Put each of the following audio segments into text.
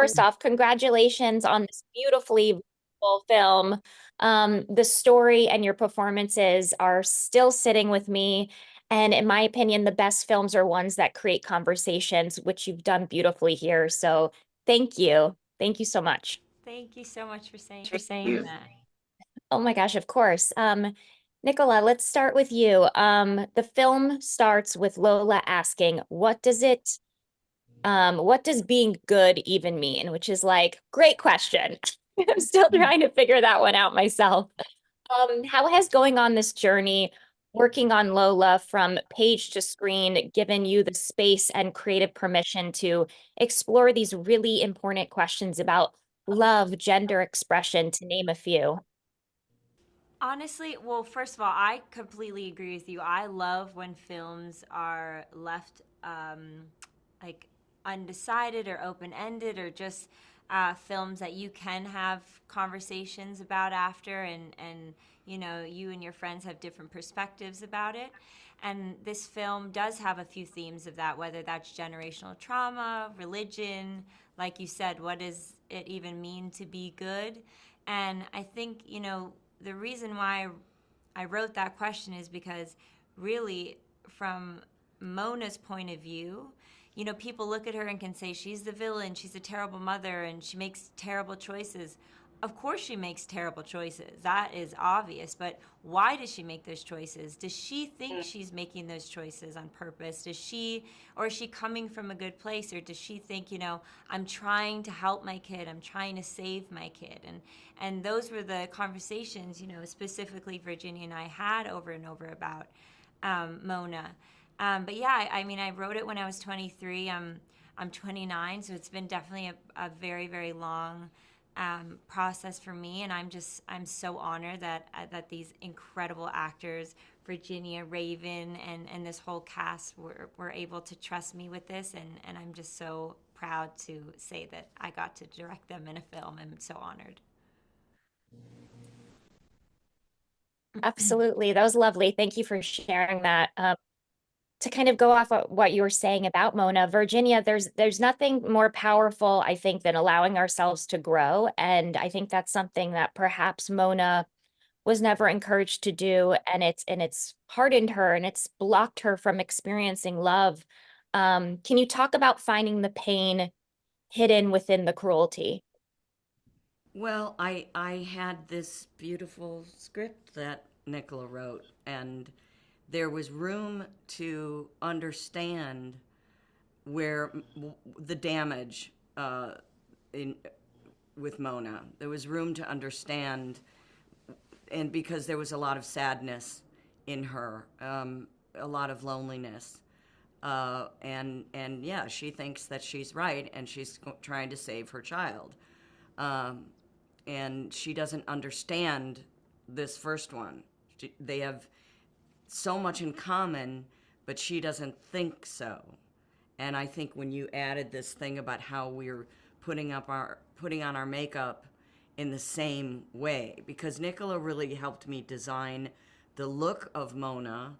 first off, congratulations on this beautifully beautiful film. The story and your performances are still sitting with me. And in my opinion, the best films are ones that create conversations, which you've done beautifully here. So thank you. Thank you so much. Thank you so much for saying that. Oh my gosh, of course. Nicola, let's start with you. The film starts with Lola asking, what does being good even mean? Which is like, great question. I'm still trying to figure that one out myself. How has going on this journey, working on Lola from page to screen, given you the space and creative permission to explore these really important questions about love, gender expression, to name a few? Honestly, well, first of all, I completely agree with you. I love when films are left like undecided or open ended, or just films that you can have conversations about after, and you and your friends have different perspectives about it. And this film does have a few themes of that, whether that's generational trauma, religion, like you said, what does it even mean to be good? And I think, the reason why I wrote that question is because, really, from Mona's point of view, people look at her and can say she's the villain, she's a terrible mother, and she makes terrible choices. Of course, she makes terrible choices. That is obvious. But why does she make those choices? Does she think she's making those choices on purpose? Or is she coming from a good place? Or does she think, I'm trying to help my kid, I'm trying to save my kid? And those were the conversations, specifically Virginia and I had over and over about Mona. But yeah, I mean, I wrote it when I was 23. I'm 29, so it's been definitely a very, very long process for me, and I'm so honored that these incredible actors, Virginia, Raven, and this whole cast were able to trust me with this, and I'm just so proud to say that I got to direct them in a film. I'm so honored. Absolutely. That was lovely. Thank you for sharing that. To kind of go off of what you were saying about Mona, Virginia, there's nothing more powerful, I think, than allowing ourselves to grow. And I think that's something that perhaps Mona was never encouraged to do. And it's hardened her and it's blocked her from experiencing love. Can you talk about finding the pain hidden within the cruelty? Well, I had this beautiful script that Nicola wrote, and there was room to understand where the damage in with Mona. There was room to understand, and because there was a lot of sadness in her, a lot of loneliness, and yeah, she thinks that she's right, and she's trying to save her child. Um, and she doesn't understand this first one. They have so much in common, but she doesn't think so. And I think when you added this thing about how we're putting on our makeup in the same way, because Nicola really helped me design the look of Mona,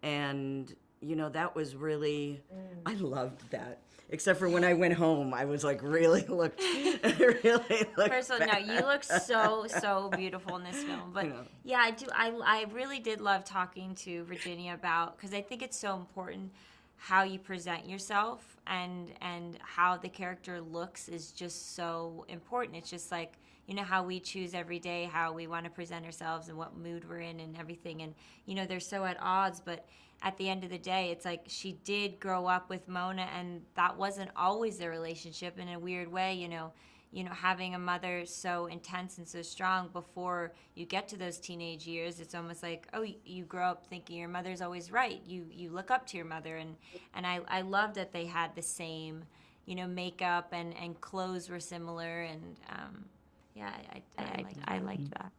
and that was really, I loved that. Except for when I went home, I was like, really looked First of all, no, you look so beautiful in this film. But yeah, I do. I really did love talking to Virginia about, because I think it's so important how you present yourself, and how the character looks is just so important. It's just like, how we choose every day how we want to present ourselves and what mood we're in and everything. And they're so at odds, but at the end of the day, it's like she did grow up with Mona, and that wasn't always their relationship. In a weird way, having a mother so intense and so strong before you get to those teenage years, it's almost like, oh, you grow up thinking your mother's always right. You look up to your mother, and I love that they had the same, makeup, and clothes were similar, and yeah, I liked that.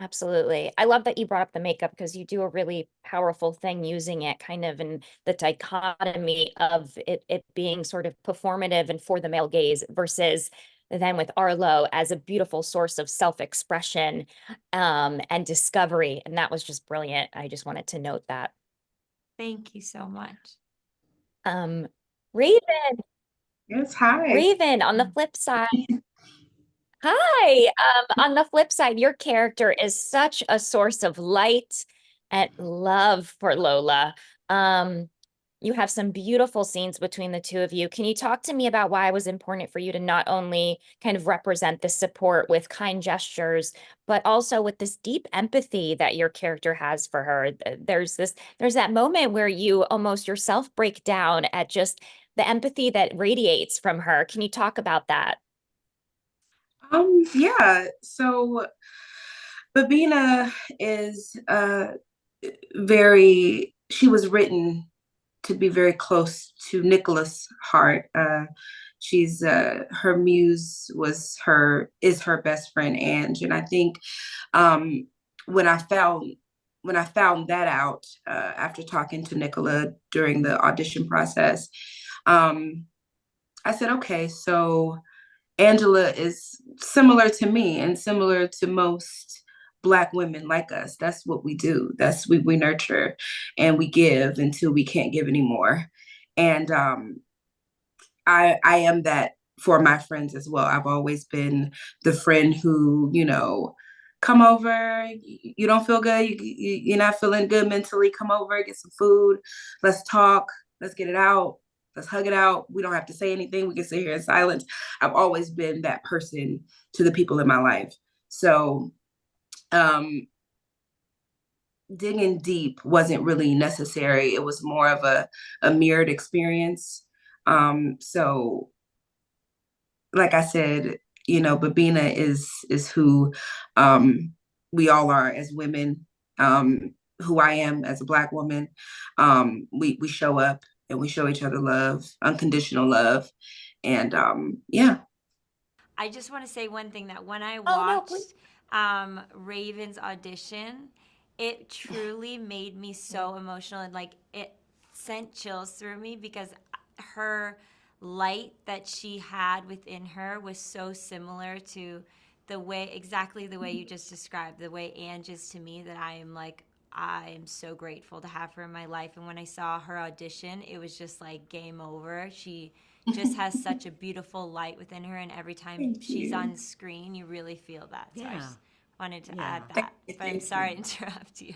Absolutely. I love that you brought up the makeup because you do a really powerful thing using it kind of in the dichotomy of it being sort of performative and for the male gaze versus then with Arlo as a beautiful source of self-expression and discovery. And that was just brilliant. I just wanted to note that. Thank you so much. Um, Raven. Yes, hi. Raven, on the flip side, hi. On the flip side, your character is such a source of light and love for Lola. Um, you have some beautiful scenes between the two of you. Can you talk to me about why it was important for you to not only kind of represent the support with kind gestures, but also with this deep empathy that your character has for her? There's that moment where you almost yourself break down at just the empathy that radiates from her. Can you talk about that? Yeah, so Babina is she was written to be very close to Nicola's heart. She's her muse is her best friend Ange, and I think um, when I found that out after talking to Nicola during the audition process, um, I said, okay, so Angela is similar to me and similar to most Black women like us. That's what we do. We nurture and we give until we can't give anymore. And I am that for my friends as well. I've always been the friend who, come over, you don't feel good, you're not feeling good mentally, come over, get some food, let's talk, let's get it out, let's hug it out. We don't have to say anything, we can sit here in silence. I've always been that person to the people in my life. So digging deep wasn't really necessary. It was more of a mirrored experience. So like I said, Babina is who we all are as women, who I am as a Black woman. We show up and we show each other love, unconditional love. And yeah. I just want to say one thing, that when I Oh, no, please. watched Raven's audition, it truly made me so emotional, and like it sent chills through me, because her light that she had within her was so similar to exactly the way you just described, the way Ange is to me, that I am so grateful to have her in my life. And when I saw her audition, it was just like game over. She just has such a beautiful light within her, and every time Thank she's you. on screen, you really feel that. So I Yeah. just wanted to Yeah. add that. But I'm Thank sorry to you. interrupt you.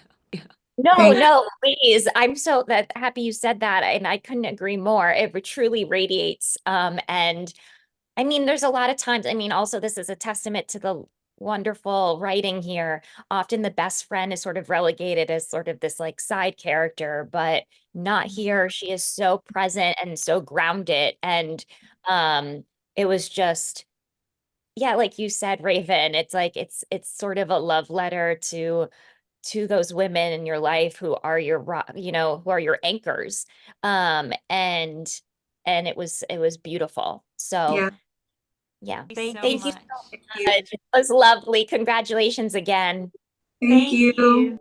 No, Thank no, please. I'm so that happy you said that, and I couldn't agree more. It truly radiates. And I mean, there's a lot of times, I mean, also this is a testament to the wonderful writing here. Often the best friend is sort of relegated as sort of this like side character, but not here. She is so present and so grounded. And it was just, yeah, like you said, Raven, it's like it's sort of a love letter to those women in your life who are who are your anchors. And it was beautiful. So Yeah. yeah. Thank So you. Thank you much. so Thank you. much. It was lovely. Congratulations again. Thank Thank you. you.